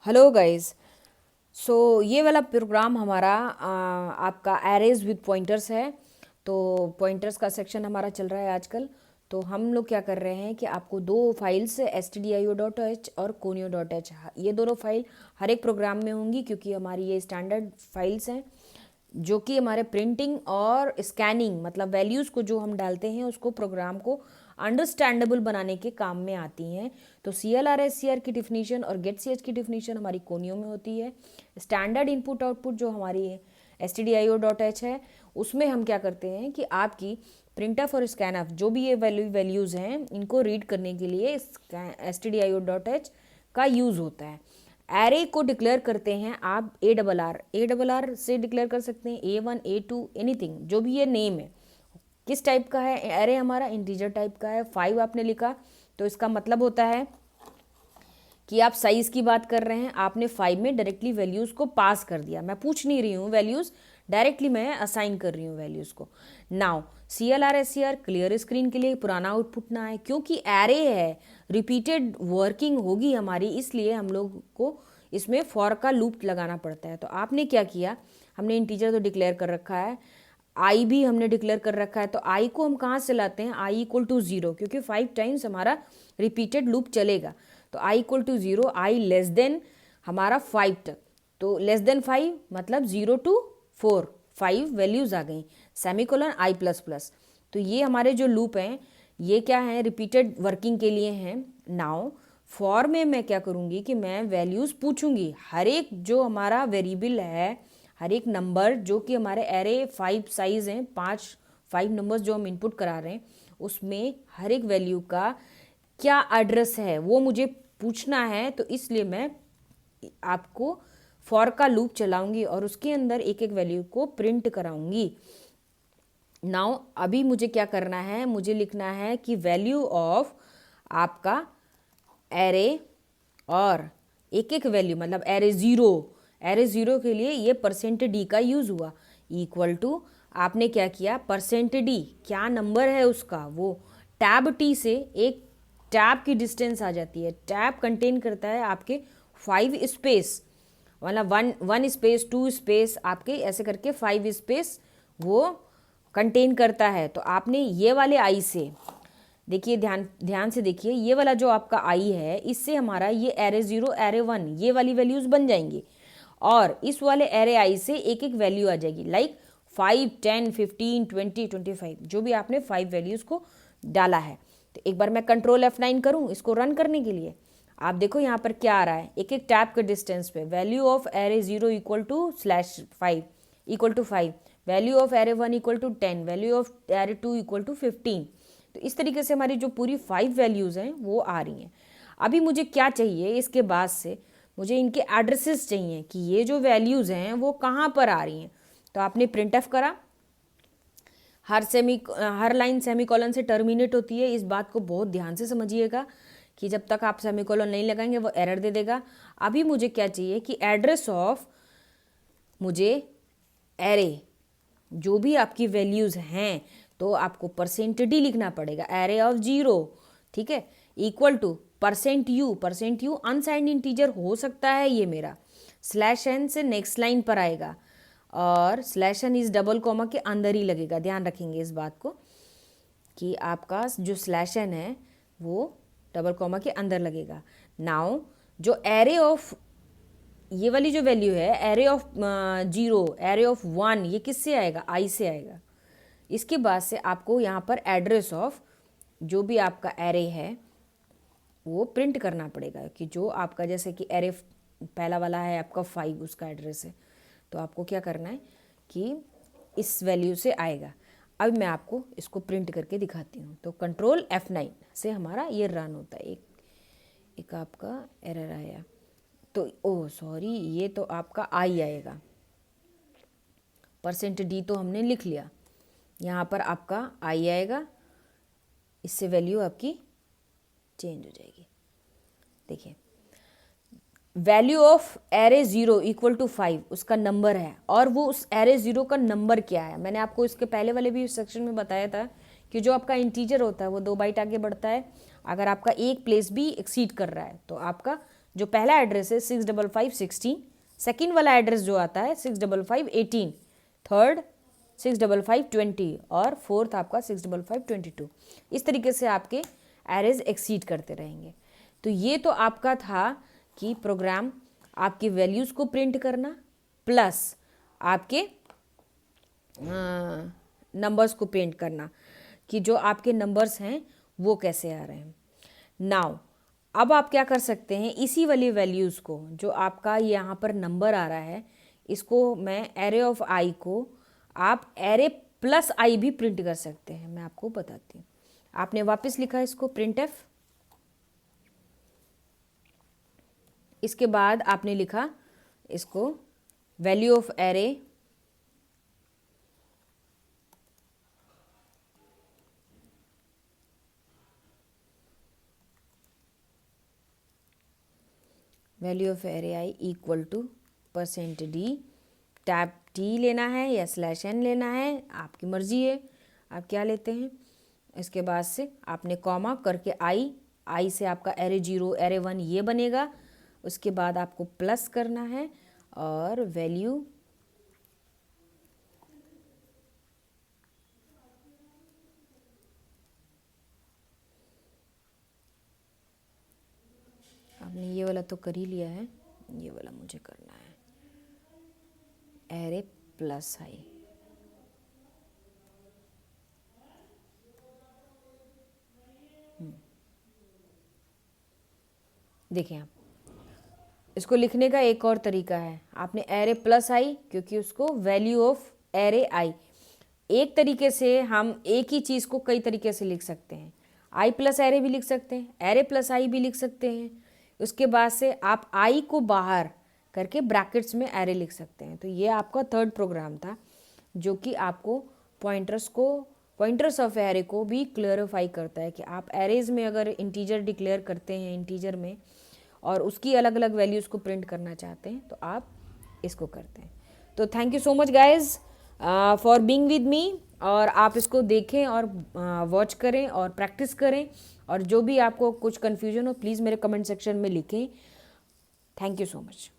Hello guys. सो ये वाला programme हमारा आपका एरेज विद पॉइंटर्स है। तो पॉइंटर्स का सेक्शन हमारा चल रहा है आजकल। तो हम लोग क्या कर रहे हैं कि आपको दो फाइल्स stdio.h और conio.h, ये दोनों फाइल हर एक प्रोग्राम में होंगी क्योंकि हमारी ये स्टैंडर्ड फाइल्स हैं जो कि हमारे प्रिंटिंग और स्कैनिंग मतलब वैल्यूज़ को जो हम डालते हैं उसको प्रोग्राम को अंडरस्टैंडेबल बनाने के काम में आती हैं। तो CLR SCR की डिफिनीशन और GetCH की डिफिनीशन हमारी कोनियो में होती है। स्टैंडर्ड इनपुट आउटपुट जो हमारी stdio.h है उसमें हम क्या करते हैं कि आपकी प्रिंटफ और स्कैनफ जो भी ये वैल्यूज़ हैं इनको रीड करने के लिए stdio.h का यूज़ होता है। एरे को डिक्लेयर करते हैं आप ए डबल आर से डिक्लेयर कर सकते हैं, A1 A2 एनीथिंग जो भी ये नेम है। किस टाइप का है एरे हमारा? इंटीजर टाइप का है। 5 आपने लिखा तो इसका मतलब होता है कि आप साइज़ की बात कर रहे हैं। आपने 5 में डायरेक्टली वैल्यूज़ को पास कर दिया। मैं पूछ नहीं रही हूँ वैल्यूज़, डायरेक्टली मैं असाइन कर रही हूँ वैल्यूज़ को। Now CLR SCR clear screen के लिए पुराना आउटपुट ना आए क्योंकि एरे है, रिपीटेड वर्किंग होगी हमारी, इसलिए हम लोग को इसमें फॉर का लूप लगाना पड़ता है। तो आपने क्या किया, हमने इंटीजर तो डिक्लेयर कर रखा है, आई भी हमने डिक्लेयर कर रखा है। तो आई को हम कहाँ से लाते हैं? i=0 क्योंकि 5 टाइम्स हमारा रिपीटेड लूप चलेगा। तो i=0, आई लेस देन हमारा 5 तक। तो लेस देन 5 मतलब 0 to 4, 5 वैल्यूज़ आ गई, सेमीकोलन i++। तो ये हमारे जो लूप हैं ये क्या है? रिपीटेड वर्किंग के लिए हैं। नाउ फॉर में मैं क्या करूँगी कि मैं वैल्यूज़ पूछूंगी। हर एक जो हमारा वेरिएबल है, हर एक नंबर जो कि हमारे एरे 5 साइज हैं, 5 नंबर्स जो हम इनपुट करा रहे हैं उसमें हर एक वैल्यू का क्या एड्रेस है वो मुझे पूछना है। तो इसलिए मैं आपको फॉर का लूप चलाऊंगी और उसके अंदर एक एक वैल्यू को प्रिंट कराऊंगी। नाउ अभी मुझे क्या करना है, मुझे लिखना है कि वैल्यू ऑफ आपका एरे और एक एक वैल्यू मतलब एरे 0 के लिए ये %d का यूज़ हुआ इक्वल टू आपने क्या किया, %d क्या नंबर है उसका, वो टैब t से एक टैब की डिस्टेंस आ जाती है। टैब कंटेन करता है आपके 5 स्पेस, मतलब 1 स्पेस 2 स्पेस आपके ऐसे करके 5 स्पेस वो कंटेन करता है। तो आपने ये वाले आई से देखिए, ध्यान ध्यान से देखिए, ये वाला जो आपका आई है इससे हमारा ये एरे 0 एरे 1 ये वाली वैल्यूज़ बन जाएंगी और इस वाले एरे आई से एक एक वैल्यू आ जाएगी, लाइक 5 10 15 20 25 जो भी आपने 5 वैल्यूज़ को डाला है। तो एक बार मैं कंट्रोल F9 करूँ इसको रन करने के लिए। आप देखो यहाँ पर क्या आ रहा है, एक एक टैब के डिस्टेंस पे value of array 0 equal to /5 equal to 5, value of array 1 equal to 10, value of array 2 equal to 15। तो इस तरीके से हमारी जो पूरी 5 वैल्यूज़ हैं वो आ रही हैं। अभी मुझे क्या चाहिए, इसके बाद से मुझे इनके एड्रेसेस चाहिए कि ये जो वैल्यूज़ हैं वो कहाँ पर आ रही हैं। तो आपने प्रिंटफ करा, हर लाइन सेमीकोलन से टर्मिनेट होती है। इस बात को बहुत ध्यान से समझिएगा कि जब तक आप सेमीकोलन नहीं लगाएंगे वो एरर दे देगा। अभी मुझे क्या चाहिए कि एड्रेस ऑफ मुझे एरे जो भी आपकी वैल्यूज़ हैं तो आपको %d लिखना पड़ेगा, एरे ऑफ 0, ठीक है, equal to %u unsigned integer हो सकता है ये मेरा, /n से नेक्स्ट लाइन पर आएगा और /n इस डबल कॉमा के अंदर ही लगेगा। ध्यान रखेंगे इस बात को कि आपका जो /n है वो डबल कॉमा के अंदर लगेगा। नाउ जो एरे ऑफ ये वाली जो वैल्यू है एरे ऑफ 0 एरे ऑफ 1 ये किससे आएगा? आई से आएगा। इसके बाद से आपको यहाँ पर एड्रेस ऑफ जो भी आपका एरे है वो प्रिंट करना पड़ेगा कि जो आपका जैसे कि एरे पहला वाला है आपका 5 उसका एड्रेस है। तो आपको क्या करना है कि इस वैल्यू से आएगा। अब मैं आपको इसको प्रिंट करके दिखाती हूँ। तो कंट्रोल F9 से हमारा ये रन होता है। एक आपका एरर आया, तो ओह सॉरी, ये तो आपका आई आएगा, %d तो हमने लिख लिया, यहाँ पर आपका आई आएगा, इससे वैल्यू आपकी चेंज हो जाएगी। देखिए value of array 0 equal to 5 उसका नंबर है और वो उस एरे 0 का नंबर क्या है मैंने आपको इसके पहले वाले भी सेक्शन में बताया था कि जो आपका इंटीजर होता है वो 2 बाइट आगे बढ़ता है। अगर आपका एक प्लेस भी एक्सीड कर रहा है तो आपका जो पहला एड्रेस है 65516, सेकेंड वाला एड्रेस जो आता है 65518, थर्ड 65520 और फोर्थ आपका 65522। इस तरीके से आपके एरेज एक्सीड करते रहेंगे। तो ये तो आपका था कि प्रोग्राम आपके वैल्यूज़ को प्रिंट करना प्लस आपके नंबर्स को प्रिंट करना, कि जो आपके नंबर्स हैं वो कैसे आ रहे हैं। नाउ अब आप क्या कर सकते हैं, इसी वाली वैल्यूज़ को जो आपका यहाँ पर नंबर आ रहा है, इसको मैं एरे ऑफ आई को आप एरे प्लस आई भी प्रिंट कर सकते हैं। मैं आपको बताती हूँ। आपने वापस लिखा इसको प्रिंट एफ, इसके बाद आपने लिखा इसको value of array value of array I equal to %d, tab T लेना है या /n लेना है, आपकी मर्जी है आप क्या लेते हैं। इसके बाद से आपने कॉमा करके आई से आपका एरे 0 एरे 1 ये बनेगा। उसके बाद आपको प्लस करना है और वैल्यू आपने ये वाला तो कर ही लिया है, ये वाला मुझे करना है एरे प्लस आई। देखिए आप इसको लिखने का एक और तरीका है, आपने एरे प्लस आई क्योंकि उसको वैल्यू ऑफ एरे आई, एक तरीके से हम एक ही चीज़ को कई तरीके से लिख सकते हैं। आई प्लस एरे भी लिख सकते हैं, एरे प्लस आई भी लिख सकते हैं। उसके बाद से आप आई को बाहर करके ब्रैकेट्स में एरे लिख सकते हैं। तो ये आपका थर्ड प्रोग्राम था जो कि आपको पॉइंटर्स ऑफ एरे को भी क्लियरिफाई करता है कि आप एरेज में अगर इंटीजर डिक्लेयर करते हैं इंटीजर में और उसकी अलग अलग वैल्यूज़ को प्रिंट करना चाहते हैं तो आप इसको करते हैं। तो thank you so much guys for being with me, और आप इसको देखें और वॉच करें और प्रैक्टिस करें, और जो भी आपको कुछ कन्फ्यूजन हो प्लीज़ मेरे कमेंट सेक्शन में लिखें। Thank you so much.